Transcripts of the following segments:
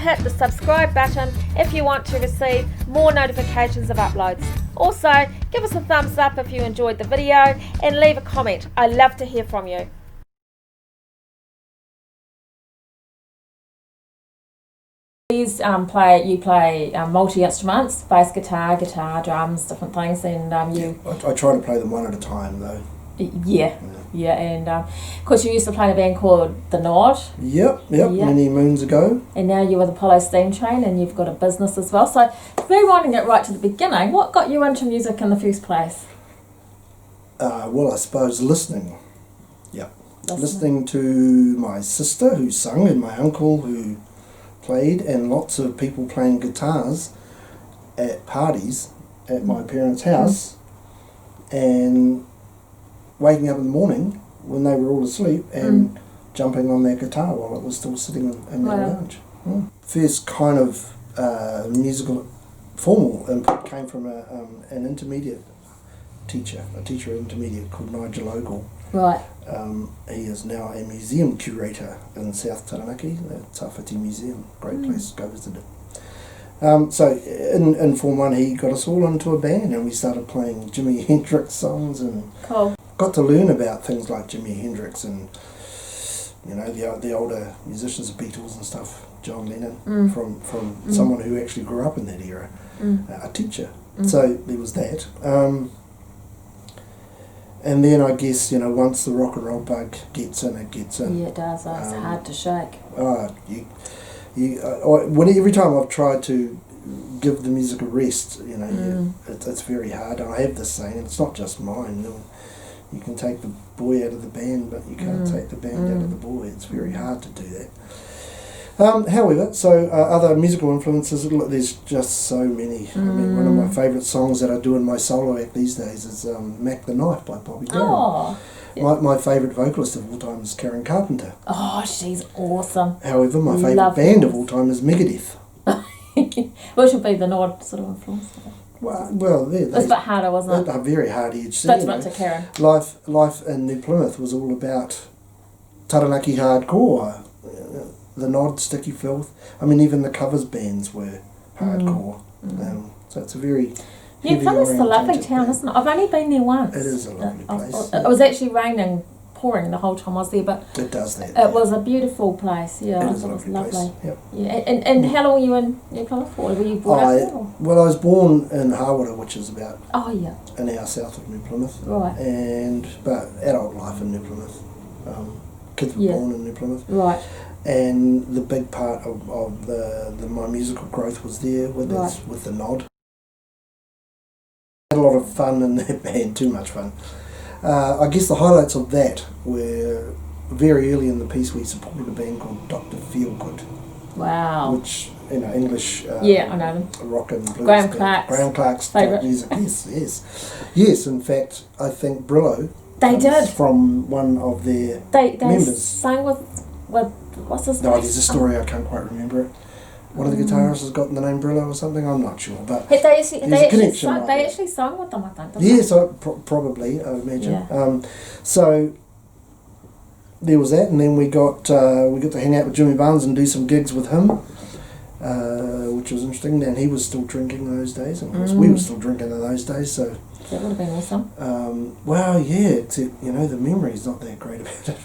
hit the subscribe button if you want to receive more notifications of uploads. Also, give us a thumbs up if you enjoyed the video and leave a comment. I love to hear from you. You play multi-instruments, bass guitar, drums, different things, and I try to play them one at a time though. Yeah, and of course you used to play in a band called The Nod. Yep, many moons ago. And now you're with Apollo Steam Train and you've got a business as well. So rewinding it right to the beginning, what got you into music in the first place? Well, I suppose listening. Yep. Listening to my sister who sung and my uncle who played, and lots of people playing guitars at parties at my parents' house, and waking up in the morning when they were all asleep and jumping on their guitar while it was still sitting in their lounge. First kind of musical formal input came from an intermediate teacher, a teacher intermediate called Nigel Ogle. Right. He is now a museum curator in South Taranaki, the Tawhiti Museum. Great place to go visit it. So in Form 1 he got us all into a band and we started playing Jimi Hendrix songs and got to learn about things like Jimi Hendrix and the older musicians, the Beatles and stuff, John Lennon, from someone who actually grew up in that era, a teacher. So there was that. And then I guess, once the rock and roll bug gets in, it gets in. Yeah, it does. It's hard to shake. Every time I've tried to give the music a rest, it's very hard. And I have this saying, and it's not just mine. You can take the boy out of the band, but you can't take the band out of the boy. It's very hard to do that. However, other musical influences, there's just so many. I mean, one of my favourite songs that I do in my solo act these days is Mac the Knife by Bobby Darin. Oh, yeah. My favourite vocalist of all time is Karen Carpenter. Oh, she's awesome. However, my favourite band of all time is Megadeth. Which would be the Nod sort of influence? Well, it's a bit harder, wasn't it? A very hard-edged That's right to Karen. Life in New Plymouth was all about Taranaki hardcore. The Nod, Sticky Filth. I mean, even the covers bands were hardcore. So it's a very New Plymouth's a lovely town, isn't it? I've only been there once. It is a lovely place. It was actually raining, pouring the whole time I was there, but it does that. It was a beautiful place. Yeah, it is a lovely place. Yep. Yeah, and how long were you in New Plymouth for? Were you brought up there? Well, I was born in Hawera, which is about an hour south of New Plymouth. Right. But adult life in New Plymouth. Kids were born in New Plymouth. Right. And the big part of my musical growth was there with the Nod. Had a lot of fun in that band, too much fun. I guess the highlights of that were very early in the piece we supported a band called Dr. Feelgood. Wow. Which, English I know them. Rock and blues. Graham Clark's favourite music. Yes, in fact, I think Brillo from one of their members. They sang with what's his name? No, there's a story, I can't quite remember it. One of the guitarists has gotten the name Brillo or something, I'm not sure. But they actually sang with them, I think. Yes, probably, I would imagine. Yeah. So there was that, and then we got to hang out with Jimmy Barnes and do some gigs with him, which was interesting. And he was still drinking those days, and of course we were still drinking in those days, so... That would have been awesome. Well, yeah, except, the memory's not that great about it.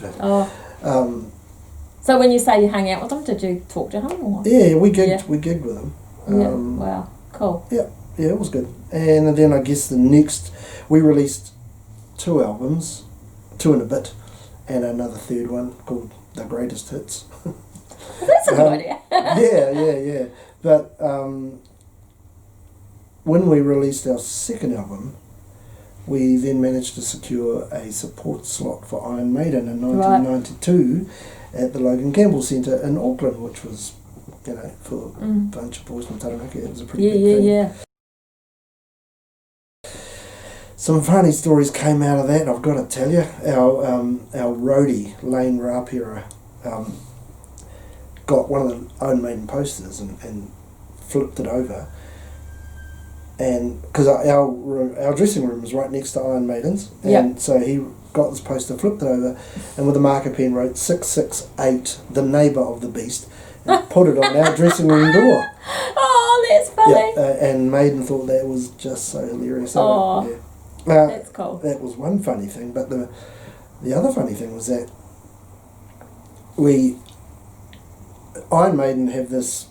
So when you say you hang out with them, did you talk to him? Or? Yeah, we gigged with him. Wow, cool. Yeah, it was good. And then I guess we released 2 albums, 2 and a bit, and another third one called The Greatest Hits. That's a good idea. Yeah. But when we released our second album, we then managed to secure a support slot for Iron Maiden in 1992 at the Logan Campbell Centre in Auckland, which was, for a bunch of boys from Taranaki, it was a pretty big thing. Yeah. Some funny stories came out of that, I've got to tell you. Our roadie, Lane Rapira, got one of the Iron Maiden posters and flipped it over. And because our dressing room was right next to Iron Maiden's, and so he got this poster, flipped it over, and with a marker pen wrote 668, the neighbour of the beast, and put it on our dressing room door. Oh, that's funny. Yeah, and Maiden thought that was just so hilarious. Oh, yeah. that's cool. That was one funny thing, but the other funny thing was that Iron Maiden have this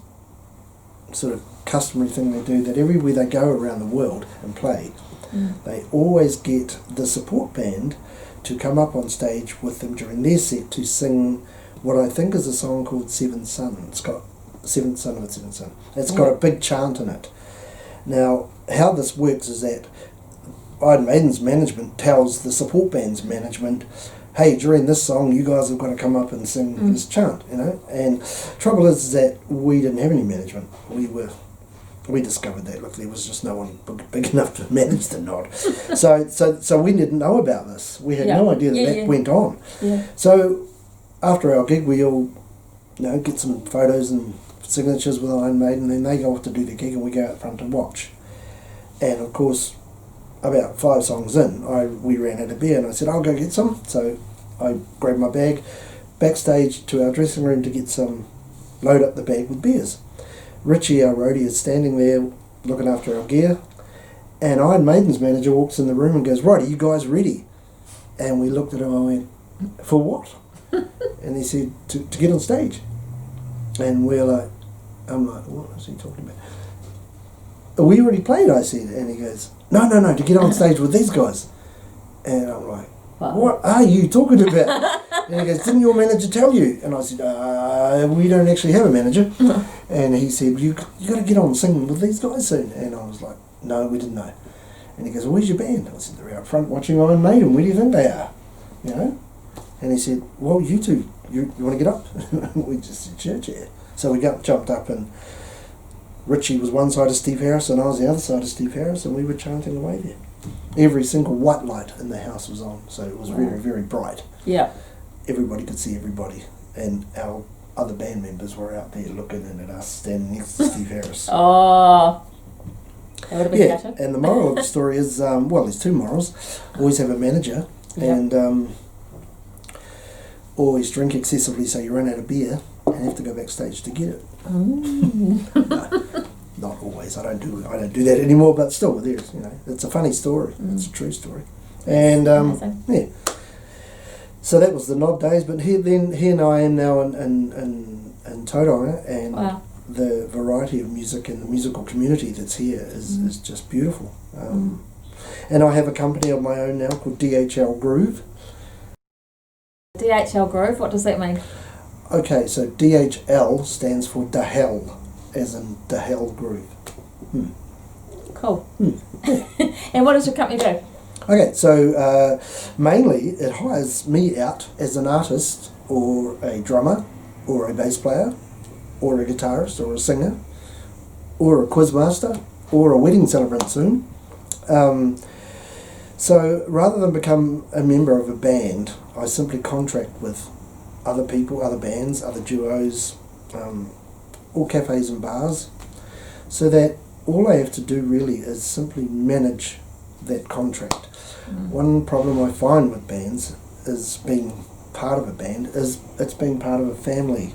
sort of customary thing they do, that everywhere they go around the world and play, they always get the support band to come up on stage with them during their set to sing what I think is a song called Seventh Son. It's got Seventh Son of a Seventh Son. It's got a big chant in it. Now, how this works is that Iron Maiden's management tells the support band's management, hey, during this song you guys have got to come up and sing this chant, you know. And trouble is that we didn't have any management. We discovered that, look, there was just no one big enough to manage the nod. So we didn't know about this. We had no idea that went on. Yeah. So after our gig, we all, get some photos and signatures with Iron Maiden, and then they go off to do the gig and we go out front to watch. And of course, about 5 songs in, we ran out of beer, and I said, I'll go get some. So I grabbed my bag, backstage to our dressing room to get some, load up the bag with beers. Richie, our roadie, is standing there looking after our gear, and Iron Maiden's manager walks in the room and goes, right, are you guys ready? And we looked at him and I went, for what? And he said, to get on stage. And I'm like, what is he talking about? We already played, I said. And he goes, no, to get on stage with these guys. And I'm like, what are you talking about? And he goes, didn't your manager tell you? And I said, we don't actually have a manager. And he said, you got to get on singing with these guys soon. And I was like, no, we didn't know. And he goes, well, where's your band? I said, they're out front watching Iron Maiden. Where do you think they are? And he said, well, you two, you want to get up? We just said, yeah. So we jumped up, and Richie was one side of Steve Harris and I was the other side of Steve Harris, and we were chanting away there. Every single white light in the house was on, so it was very, very bright. Yeah. Everybody could see everybody, and our other band members were out there looking in at us standing next to Steve Harris. Oh, that would have been better. And the moral of the story is, there's 2 morals. Always have a manager, and always drink excessively so you run out of beer and have to go backstage to get it. No, not always. I don't do that anymore, but still, it's a funny story. It's a true story. And so that was the Nod days. But here and I am now in Tauranga, and the variety of music and the musical community that's here is just beautiful. And I have a company of my own now called DHL Groove. DHL Groove, what does that mean? Okay, so DHL stands for DHL, as in DHL Groove. Cool. And what does your company do? Okay, so mainly it hires me out as an artist, or a drummer, or a bass player, or a guitarist, or a singer, or a quizmaster, or a wedding celebrant soon. So rather than become a member of a band, I simply contract with other people, other bands, other duos, or cafes and bars, so that all I have to do really is simply manage that contract. One problem I find with bands is being part of a band is it's being part of a family,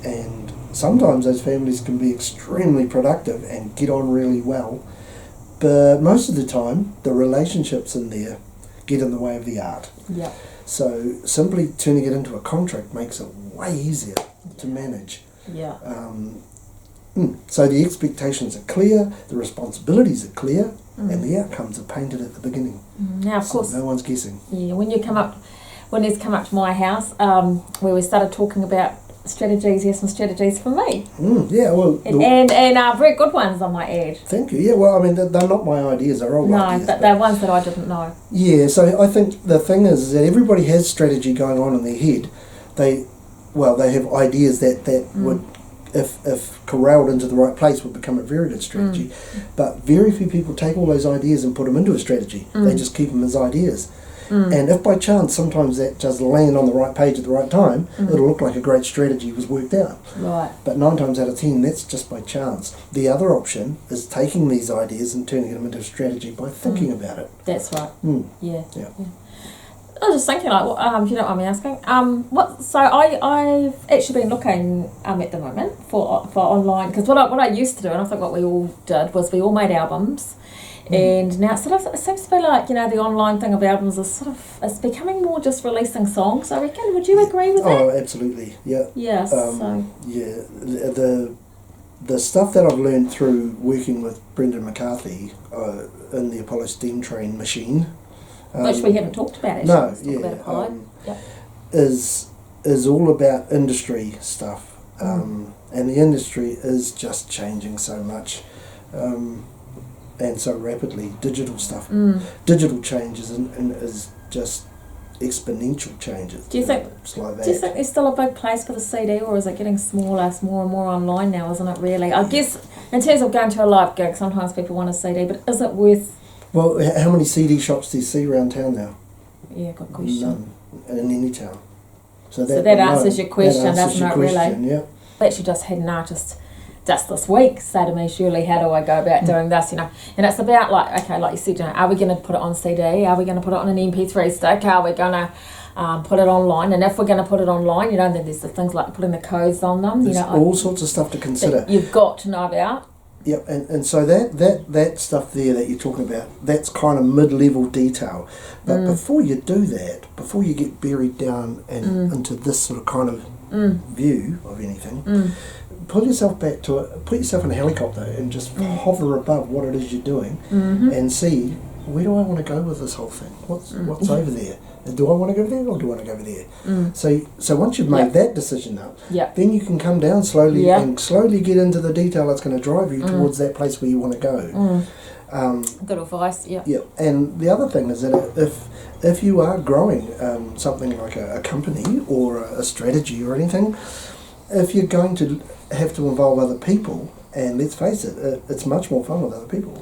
and sometimes those families can be extremely productive and get on really well, but most of the time the relationships in there get in the way of the art. Yeah. So simply turning it into a contract makes it way easier to manage. Yeah. So the expectations are clear, the responsibilities are clear, and the outcomes are painted at the beginning. Now, of course, no one's guessing. Yeah, when he's come up to my house, where we started talking about strategies, he has some strategies for me. Yeah, well, and very good ones, I might add. Thank you. Yeah, well, I mean, they're not my ideas; they're all ideas. No, but they're ones that I didn't know. Yeah, so I think the thing is that everybody has strategy going on in their head. They have ideas that would, if corralled into the right place, would become a very good strategy. But very few people take all those ideas and put them into a strategy. They just keep them as ideas. And if by chance sometimes that just land on the right page at the right time, it'll look like a great strategy was worked out. Right. But 9 times out of 10, that's just by chance. The other option is taking these ideas and turning them into a strategy by thinking about it. That's right. Yeah. I was just thinking, like, if you don't mind me asking, so I've actually been looking at the moment for online, because what I used to do, and I think what we all did, was we all made albums, and now it seems to be like, the online thing of albums is it's becoming more just releasing songs, I reckon. Would you agree with that? Oh, absolutely, yeah. Yes. Yeah, the stuff that I've learned through working with Brendan McCarthy in the Apollo steam train machine, which we haven't talked about, actually. Is all about industry stuff, and the industry is just changing so much, and so rapidly. Digital stuff, digital changes, and is just exponential changes. Do you think? Like that. Do you think there's still a big place for the CD, or is it getting smaller? It's more and more online now, isn't it? Really, I guess in terms of going to a live gig, sometimes people want a CD, but is it worth? Well, how many CD shops do you see around town now? Yeah, good question. None in any town. So that answers your question, doesn't it? Really? Yeah. I actually just had an artist just this week say to me, Shirley, how do I go about doing this? And it's about like you said, are we going to put it on CD? Are we going to put it on an MP3 stick? Are we going to put it online? And if we're going to put it online, then there's the things like putting the codes on them. There's all sorts of stuff to consider. You've got to know about. Yep, and so that stuff there that you're talking about, that's kind of mid-level detail. But before you do that, before you get buried down and into this sort of kind of view of anything, put yourself in a helicopter and just hover above what it is you're doing, and see, where do I want to go with this whole thing? What's over there? Do I want to go there, or do I want to go over there? So once you've made that decision up, then you can come down slowly and slowly get into the detail that's going to drive you towards that place where you want to go. Good advice. Yeah. Yeah, and the other thing is that if you are growing something like a company or a strategy or anything, if you're going to have to involve other people, and let's face it, it's much more fun with other people.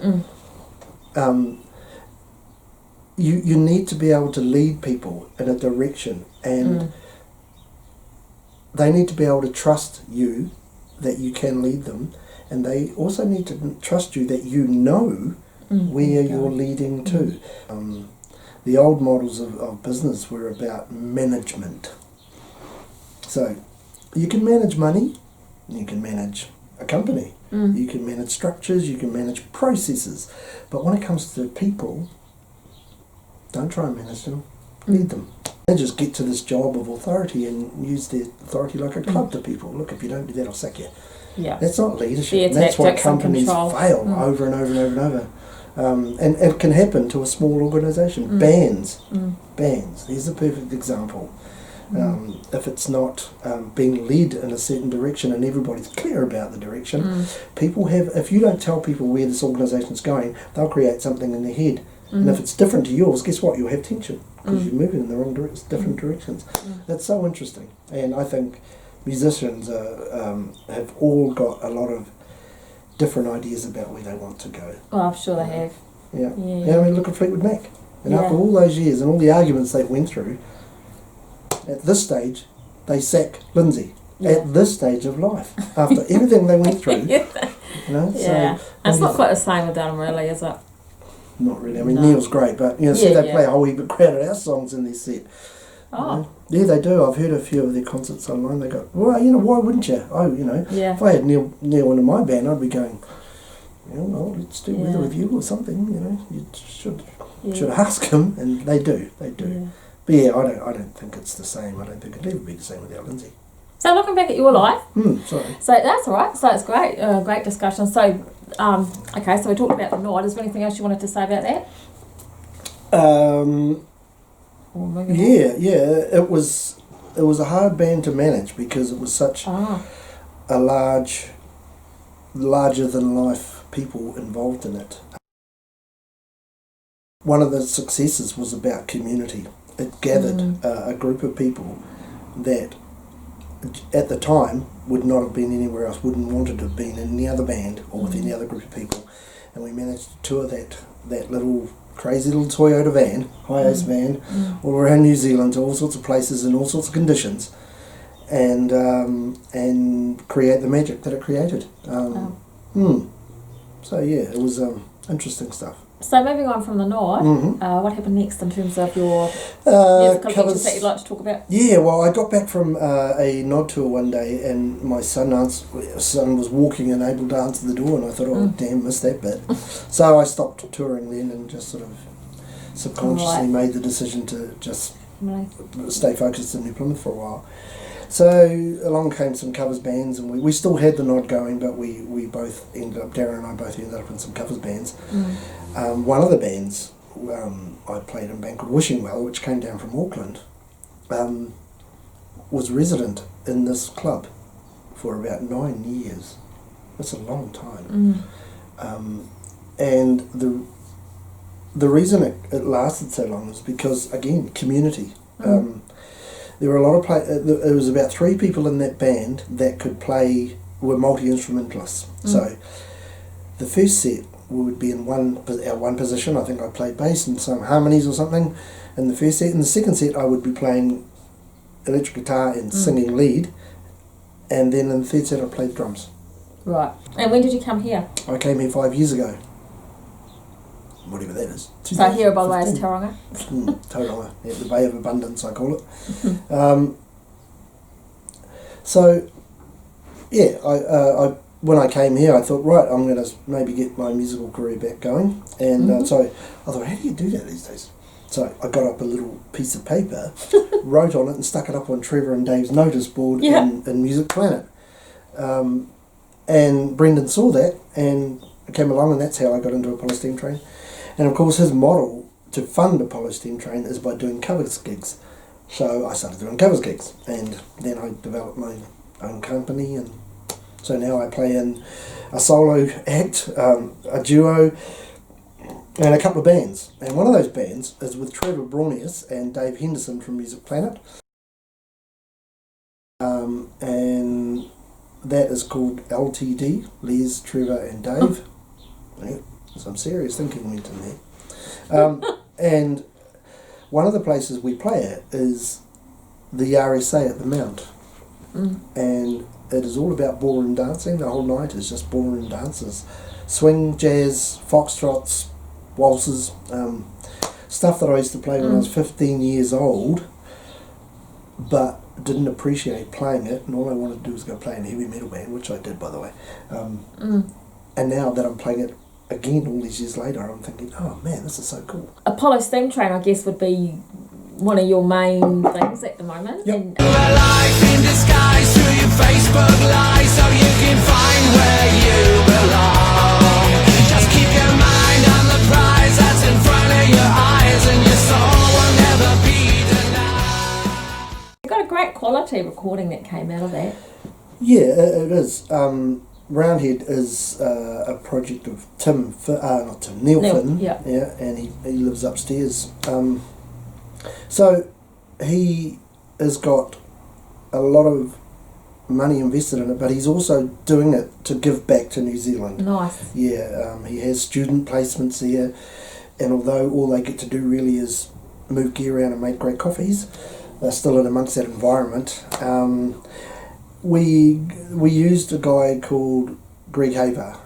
You need to be able to lead people in a direction, and they need to be able to trust you that you can lead them, and they also need to trust you that you know where you're leading to. The old models of business were about management. So you can manage money, you can manage a company, you can manage structures, you can manage processes, but when it comes to people, don't try and manage them, lead them. They just get to this job of authority and use their authority like a club to people. Look, if you don't do that, I'll sack you. Yeah. That's not leadership. That's why companies fail over and over and over and over. And it can happen to a small organisation. Bands. Here's a perfect example. If it's not being led in a certain direction and everybody's clear about the direction, if you don't tell people where this organisation's going, they'll create something in their head. And if it's different to yours, guess what? You'll have tension because you're moving in the wrong different directions. That's so interesting. And I think musicians have all got a lot of different ideas about where they want to go. Well, I'm sure they have. Yeah. I mean, look at Fleetwood Mac. And after all those years and all the arguments they went through, at this stage, they sack Lindsay. At this stage of life, after everything they went through. So it's not quite the same with them, really, is it? Not really. I mean, Neil's great, but they play a whole heap of crowded house songs in their set. Oh. Yeah, they do. I've heard a few of their concerts online. They go, well, why wouldn't you? If I had Neil in my band, I'd be going, well, let's do with a review or something. You should ask him, and they do. Yeah. But I don't think it's the same. I don't think it'll ever be the same without Lindsay. So looking back at your life, sorry. So that's all right. So it's great, great discussion. So, okay, so we talked about the night. Is there anything else you wanted to say about that? It was a hard band to manage because it was such a larger than life people involved in it. One of the successes was about community. It gathered a group of people that at the time would not have been anywhere else, wouldn't wanted to have been in any other band or with any other group of people, and we managed to tour that little crazy little Toyota van, high-ace van, all around New Zealand to all sorts of places in all sorts of conditions, and create the magic that it created. So it was interesting stuff. So moving on from the Nod, what happened next in terms of your musical adventures that you'd like to talk about? Yeah, well, I got back from a Nod tour one day, and my son was walking and able to answer the door, and I thought, oh damn, missed that bit. So I stopped touring then and just sort of subconsciously made the decision to just stay focused in New Plymouth for a while. So along came some covers bands, and we still had the Nod going, but we both ended up, Darren and I both ended up in some covers bands. One of the bands I played in a band called Wishing Well, which came down from Auckland, was resident in this club for about 9 years. That's a long time. And the reason it lasted so long is because, again, community. There were a lot of there was about 3 people in that band that could play, were multi-instrumentalists. So the first set would be in one position. I think I played bass and some harmonies or something in the first set. In the second set I would be playing electric guitar and singing lead, and then in the third set I played drums. Right. And when did you come here? I came here 5 years ago. Whatever that is. So here, by the way, is Tauranga? Tauranga, yeah, the Bay of Abundance, I call it. So, yeah, I when I came here, I thought, right, I'm going to maybe get my musical career back going. And so I thought, how do you do that these days? So I got up a little piece of paper, wrote on it, and stuck it up on Trevor and Dave's notice board in Music Planet. And Brendan saw that and came along, and that's how I got into Apollo Steam Train. And of course his model to fund Apollo Steam Train is by doing covers gigs. So I started doing covers gigs, and then I developed my own company, and so now I play in a solo act, a duo, and a couple of bands. And one of those bands is with Trevor Braunius and Dave Henderson from Music Planet. And that is called LTD, Les, Trevor and Dave. Yeah, some serious thinking went in there. And one of the places we play at is the RSA at the Mount. And it is all about ballroom dancing. The whole night is just ballroom dances. Swing, jazz, foxtrots, waltzes, stuff that I used to play when I was 15 years old, but didn't appreciate playing it, and all I wanted to do was go play in a heavy metal band, which I did, by the way. And now that I'm playing it again all these years later, I'm thinking, oh man, this is so cool. Apollo Steam Train, I guess, would be one of your main things at the moment. Yep. And, life in disguise through your Facebook live, so you can find where you belong. Just keep your mind on the prize that's in front of your eyes, and your soul will never be denied. You got a great quality recording that came out of that. Yeah, it is. Roundhead is a project of Neil Finn, yeah, and he lives upstairs. So he has got a lot of money invested in it, but he's also doing it to give back to New Zealand. Nice. Yeah, he has student placements there, and although all they get to do really is move gear around and make great coffees, they're still in amongst that environment. We used a guy called Greg Haver.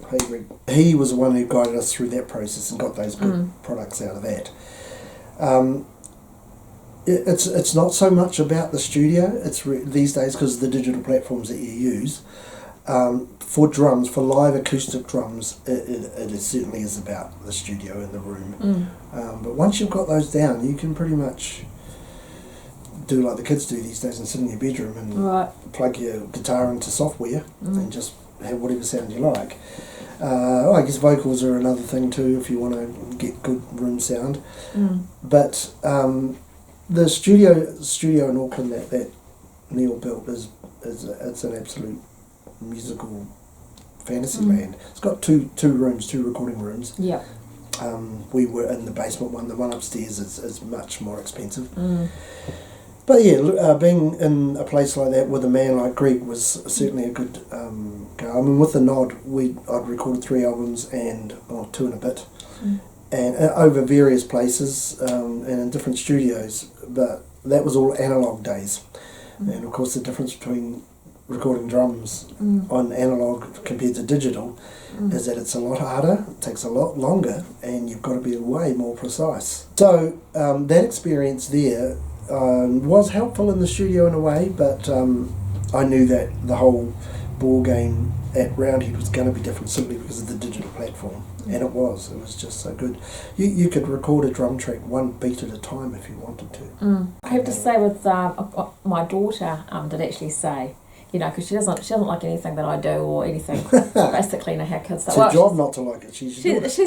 Hey Greg. He was the one who guided us through that process and got those good products out of that. It's not so much about the studio. It's these days, because of the digital platforms that you use, for drums, for live acoustic drums, it certainly is about the studio and the room. But once you've got those down, you can pretty much do like the kids do these days and sit in your bedroom and plug your guitar into software and just have whatever sound you like. I guess vocals are another thing too if you want to get good room sound. But the studio in Auckland that Neil built it's an absolute musical fantasy land. It's got two recording rooms. Yeah. We were in the basement one. The one upstairs is much more expensive. But yeah, being in a place like that with a man like Greg was certainly a good go. I mean, with the Nod, I'd recorded 3 albums and 2 and a bit, and over various places and in different studios. But that was all analog days, and of course the difference between recording drums on analog compared to digital is that it's a lot harder, it takes a lot longer, and you've got to be way more precise. So that experience there was helpful in the studio in a way, but I knew that the whole ball game at Roundhead was going to be different simply because of the digital platform, and it was just so good. You could record a drum track one beat at a time if you wanted to. I have to say with my daughter did actually say, you know, because she doesn't like anything that I do or anything. Basically, you know how kids. It's her job not to like it. She's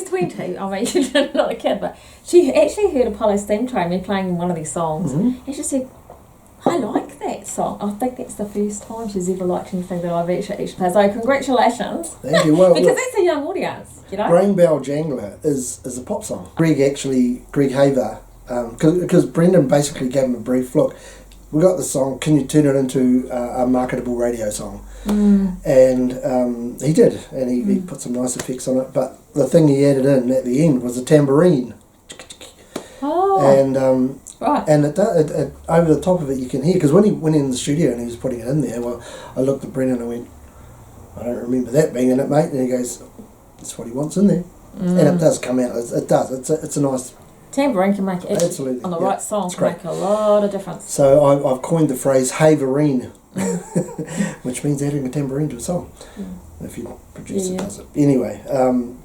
20. I mean, she's not a kid, but she actually heard Apollo Steam Train me playing one of these songs, and she said, "I like that song." I think that's the first time she's ever liked anything that I've actually played. So congratulations. Thank you. Well, because that's a young audience, you know. Brain Bell Jangler is a pop song. Greg Haver, because Brendan basically gave him a brief look. We got the song, can you turn it into a marketable radio song? And he did, and he put some nice effects on it, but the thing he added in at the end was a tambourine. And right. And it over the top of it you can hear, because when he went in the studio and he was putting it in there, well, I looked at Brendan and I went, I don't remember that being in it, mate, and he goes, that's what he wants in there. And it does come out, it does, it's a nice... Tambourine can make it, absolutely, on the right song, can great. make a lot of difference. So I've coined the phrase haverine, which means adding a tambourine to a song. If you produce it, does it. Anyway,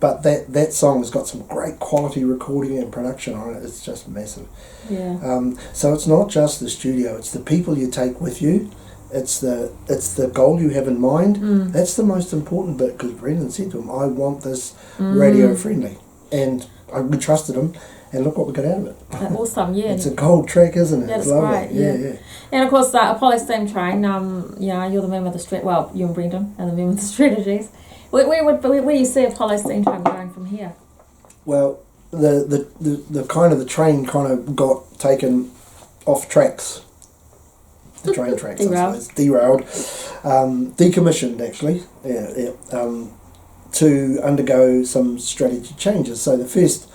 but that song has got some great quality recording and production on it. It's just massive. Yeah. So it's not just the studio, it's the people you take with you. It's the goal you have in mind. That's the most important bit, because Brendan said to him, I want this radio friendly. And we trusted him. And look what we got out of it. Awesome, yeah. It's a gold track, isn't it? That's it's lovely. great, yeah. And of course, Apollo Steam Train, you're the member of the well, you and Brendan are the member of the strategies. Where you see Apollo Steam Train going from here? Well, the kind of the train kind of got taken off tracks. The train tracks, I suppose. Derailed. Decommissioned, actually. To undergo some strategy changes. So the first...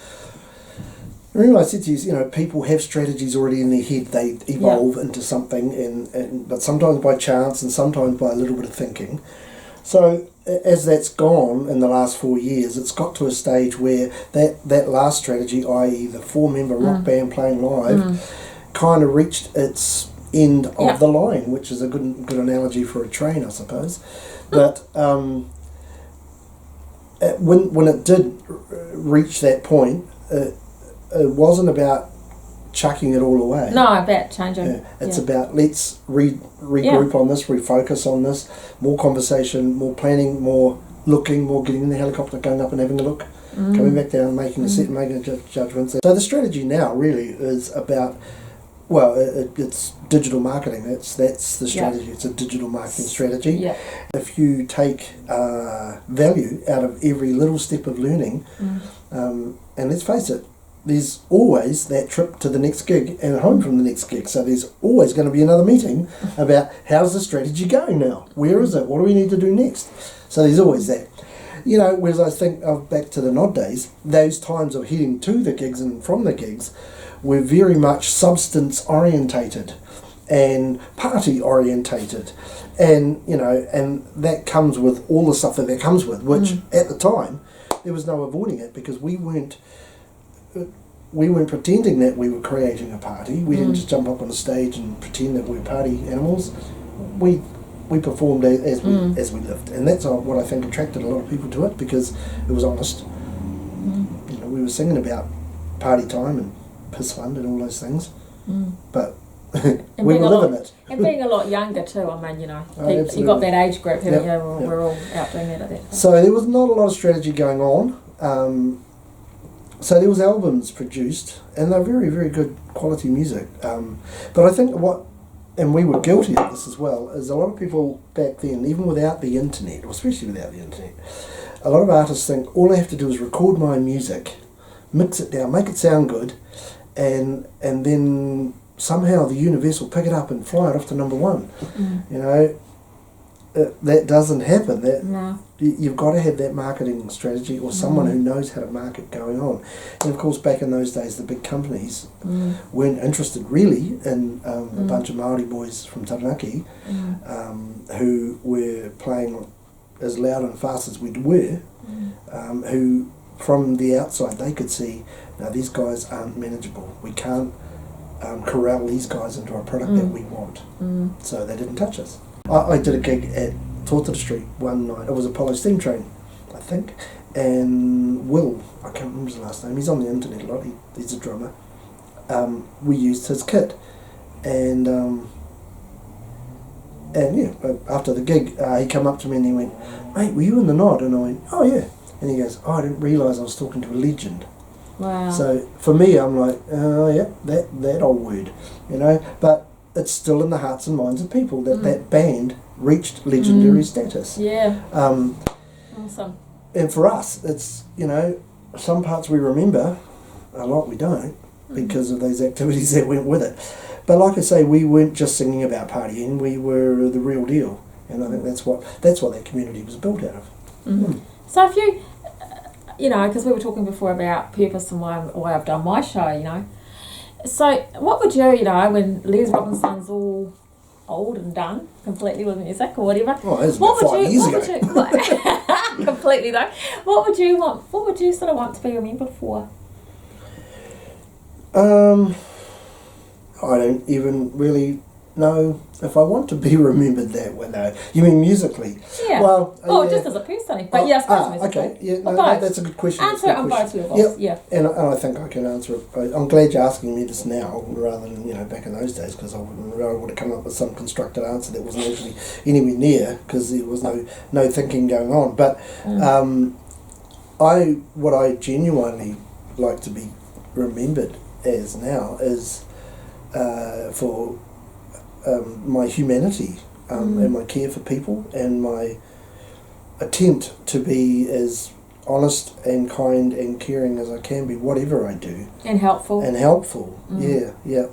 Remember I said to you, people have strategies already in their head. They evolve into something, but sometimes by chance and sometimes by a little bit of thinking. So as that's gone in the last 4 years, it's got to a stage where that last strategy, i.e. the 4-member rock band playing live, kind of reached its end of the line, which is a good analogy for a train, I suppose. But when it did reach that point, it wasn't about chucking it all away. No, about changing. Yeah. It's about let's regroup on this, refocus on this, more conversation, more planning, more looking, more getting in the helicopter, going up and having a look, coming back down, making a set, making judgments. So the strategy now really is about, well, it's digital marketing. That's the strategy. It's a digital marketing strategy. Yeah. If you take value out of every little step of learning, and let's face it, there's always that trip to the next gig and home from the next gig. So there's always going to be another meeting about how's the strategy going now? Where is it? What do we need to do next? So there's always that. Whereas I think of back to the Nod days, those times of heading to the gigs and from the gigs were very much substance orientated and party orientated. And, and that comes with all the stuff that comes with, which at the time, there was no avoiding it, because we weren't pretending that we were creating a party. We didn't just jump up on the stage and pretend that we were party animals. We performed as we lived, and that's what I think attracted a lot of people to it, because it was honest. We were singing about party time and piss fun and all those things, but we were living it. And being a lot younger too. I mean, you got that age group, haven't you? We're all out doing that at that time. So there was not a lot of strategy going on. So there was albums produced, and they're very, very good quality music. But I think and we were guilty of this as well, is a lot of people back then, even without the internet, or especially without the internet, a lot of artists think all I have to do is record my music, mix it down, make it sound good, and then somehow the universe will pick it up and fly it off to number one. that doesn't happen. No. You've got to have that marketing strategy or someone who knows how to market going on. And of course, back in those days, the big companies weren't interested really in a bunch of Māori boys from Taranaki who were playing as loud and fast as we were, who from the outside they could see, now these guys aren't manageable. We can't corral these guys into a product that we want. So they didn't touch us. I did a gig at Tōtara Street one night. It was Apollo Steam Train, I think, and Will, I can't remember his last name, he's on the internet a lot, he's a drummer. We used his kit, and yeah, after the gig, he came up to me and he went, "Mate, were you in the Nod?" And I went, "Oh yeah." And he goes, "Oh, I didn't realise I was talking to a legend." Wow. So for me, I'm like, "Oh yeah, that old word," you know. But it's still in the hearts and minds of people that that band reached legendary status. Yeah. Awesome. And for us, it's, you know, some parts we remember, a lot we don't, because of those activities that went with it. But like I say, we weren't just singing about partying, we were the real deal. And I think that's what that community was built out of. So if you know, because we were talking before about purpose and why I've done my show, you know. So what would you know, when Les Robinson's all old and done completely with music or whatever? Oh, that's about 5 years ago. Completely though. What would you want? What would you sort of want to be remembered for? I don't even really know if I want to be remembered that way. No, you mean musically? Yeah. Well, just as a person. But yeah, I suppose musically. Okay. Yeah, Or no, both. that's a good question. Answer it on both levels. Yeah. And I think I can answer it. I'm glad you're asking me this now rather than, you know, back in those days, because I would have come up with some constructed answer that wasn't actually anywhere near, because there was no thinking going on. But what I genuinely like to be remembered as now is for my humanity and my care for people and my attempt to be as honest and kind and caring as I can be, whatever I do. And helpful. Yeah.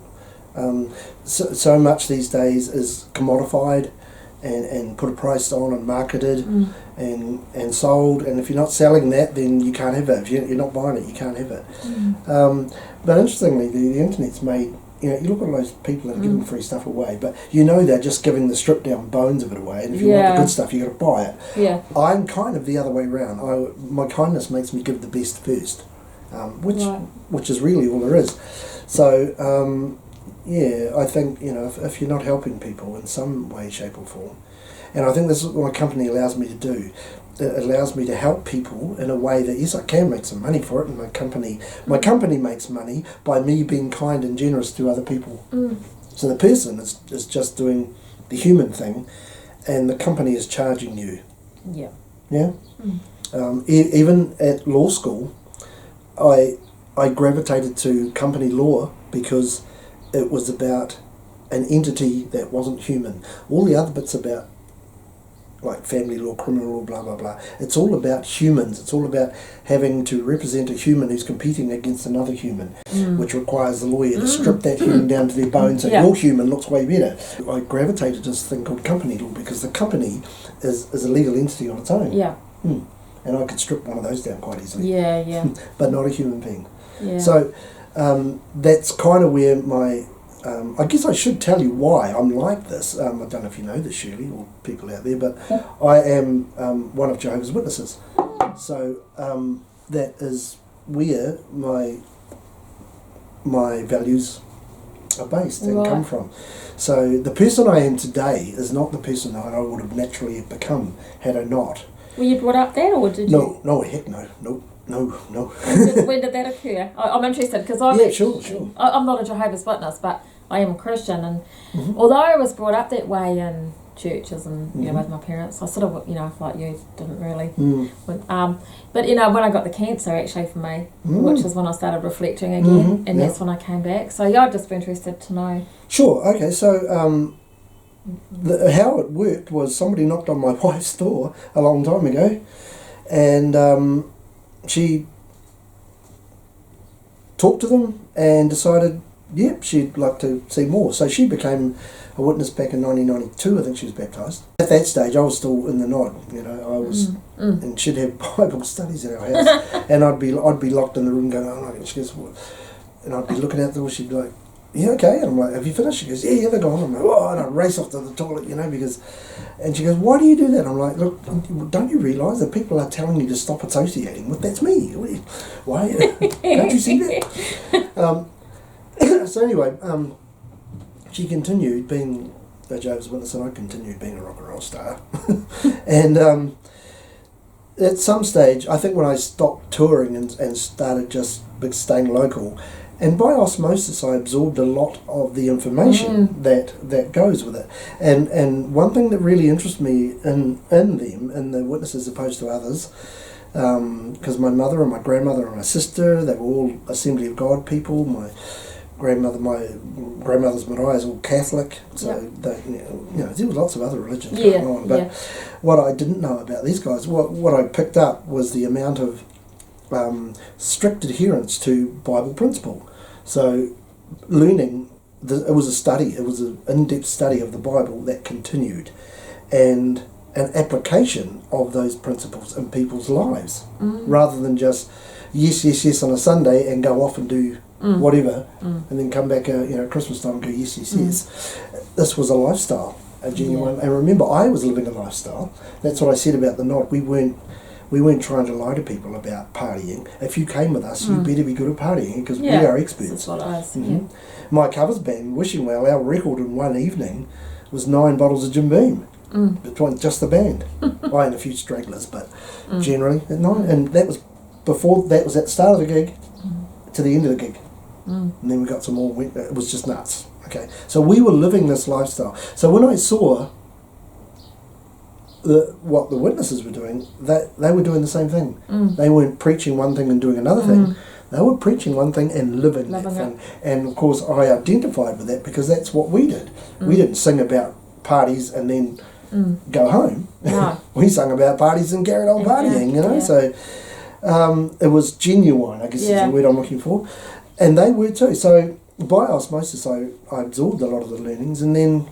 So much these days is commodified and put a price on and marketed and sold, and if you're not selling that, then you can't have it. If you're not buying it, you can't have it. But interestingly, the internet's made, you know, you look at all those people that are giving free stuff away, but you know they're just giving the stripped down bones of it away, and if you want the good stuff, you got to buy it. Yeah. I'm kind of the other way around. My kindness makes me give the best first, which is really all there is. So yeah, I think, you know, if you're not helping people in some way, shape or form, and I think this is what my company allows me to do. It allows me to help people in a way that, yes, I can make some money for it, and my company makes money by me being kind and generous to other people. So the person is just doing the human thing, and the company is charging you. Yeah. Yeah. Even at law school, I gravitated to company law because it was about an entity that wasn't human. All the other bits about, like family law, criminal law, blah, blah, blah. It's all about humans. It's all about having to represent a human who's competing against another human, which requires the lawyer to strip that human down to their bones so your human looks way better. I gravitated to this thing called company law because the company is a legal entity on its own. Yeah. And I could strip one of those down quite easily. Yeah. But not a human being. Yeah. So that's kind of where my... I guess I should tell you why I'm like this. I don't know if you know this, Shirley, or people out there, but I am one of Jehovah's Witnesses. So that is where my values are based and come from. So the person I am today is not the person that I would have naturally become had I not. Were you brought up then, or did you? No, heck no. No. When did that occur? I'm interested because I'm sure. I'm not a Jehovah's Witness, but I am a Christian, and although I was brought up that way in churches and you know with my parents, I sort of, you know, like you, didn't really. But you know, when I got the cancer, actually for me, which is when I started reflecting again, and that's when I came back. So yeah, I'd just be interested to know. Sure. Okay. So how it worked was somebody knocked on my wife's door a long time ago, and she talked to them and decided she'd like to see more. So she became a witness back in 1992. I think she was baptised. At that stage, I was still in the nod. You know, I was, and she'd have Bible studies at our house, and I'd be locked in the room going, oh no. She goes, what? And I'd be looking out the door. She'd be like, yeah, okay. And I'm like, have you finished? She goes, yeah, they're gone. I'm like, oh, and I'd race off to the toilet, you know, because, and she goes, why do you do that? I'm like, look, don't you realise that people are telling you to stop associating with, that's me. Why? Don't you see that? So anyway, she continued being a Jehovah's Witness, and I continued being a rock and roll star. And at some stage, I think when I stopped touring and started just staying local, and by osmosis I absorbed a lot of the information that goes with it. And one thing that really interests me in them, in the witnesses opposed to others, because my mother and my grandmother and my sister, they were all Assembly of God people. My grandmother's Mariah is all Catholic, so they, there was lots of other religions going on. But what I didn't know about these guys, what I picked up was the amount of strict adherence to Bible principle. So learning, it was a study, it was an in-depth study of the Bible that continued, and an application of those principles in people's lives, rather than just yes on a Sunday and go off and do whatever, and then come back Christmas time and go yes. This was a lifestyle, a genuine, and remember, I was living a lifestyle. That's what I said about the nod. We weren't trying to lie to people about partying. If you came with us, you better be good at partying, because we are experts. That's what I was, My covers band, Wishing Well, our record in one evening was 9 bottles of Jim Beam between just the band. I and a few stragglers, but generally at 9. And that was before, that was at the start of the gig to the end of the gig. And then we got some more, it was just nuts. Okay, so we were living this lifestyle. So when I saw what the witnesses were doing, they were doing the same thing. They weren't preaching one thing and doing another thing. They were preaching one thing and living that thing. And of course I identified with that, because that's what we did. We didn't sing about parties and then go home. No. We sung about parties and carried on partying, you know. So it was genuine, I guess is the word I'm looking for. And they were too. So by osmosis I absorbed a lot of the learnings, and then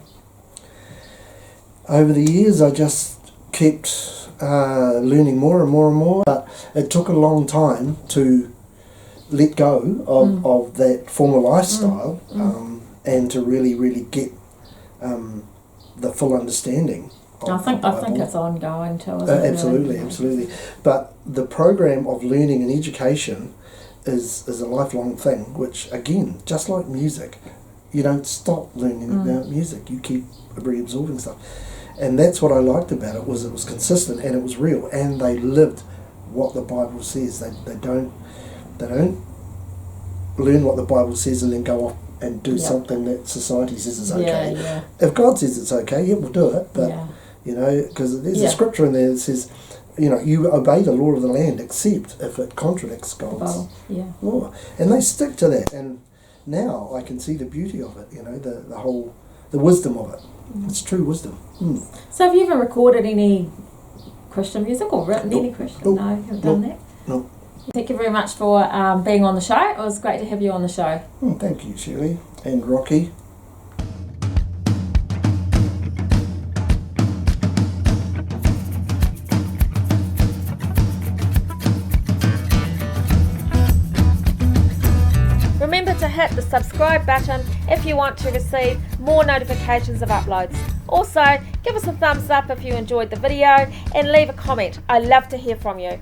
over the years I just kept learning more and more and more. But it took a long time to let go of that former lifestyle and to really get the full understanding of the Bible. I think it's ongoing too, isn't it? Absolutely. But the program of learning and education is a lifelong thing, which again, just like music, you don't stop learning about music. You keep reabsorbing stuff. And that's what I liked about it, was it was consistent and it was real, and they lived what the Bible says. They don't learn what the Bible says and then go off and do something that society says is okay. If God says it's okay, we'll do it. But because there's a scripture in there that says, you obey the law of the land except if it contradicts God's law, and they stick to that. And now I can see the beauty of it. The wisdom of it. It's true wisdom. So have you ever recorded any Christian music or written any Christian? No, you haven't done that? No. Thank you very much for being on the show. It was great to have you on the show. Thank you, Shirley and Rocky. Remember to hit the subscribe button if you want to receive more notifications of uploads. Also, give us a thumbs up if you enjoyed the video and leave a comment. I love to hear from you.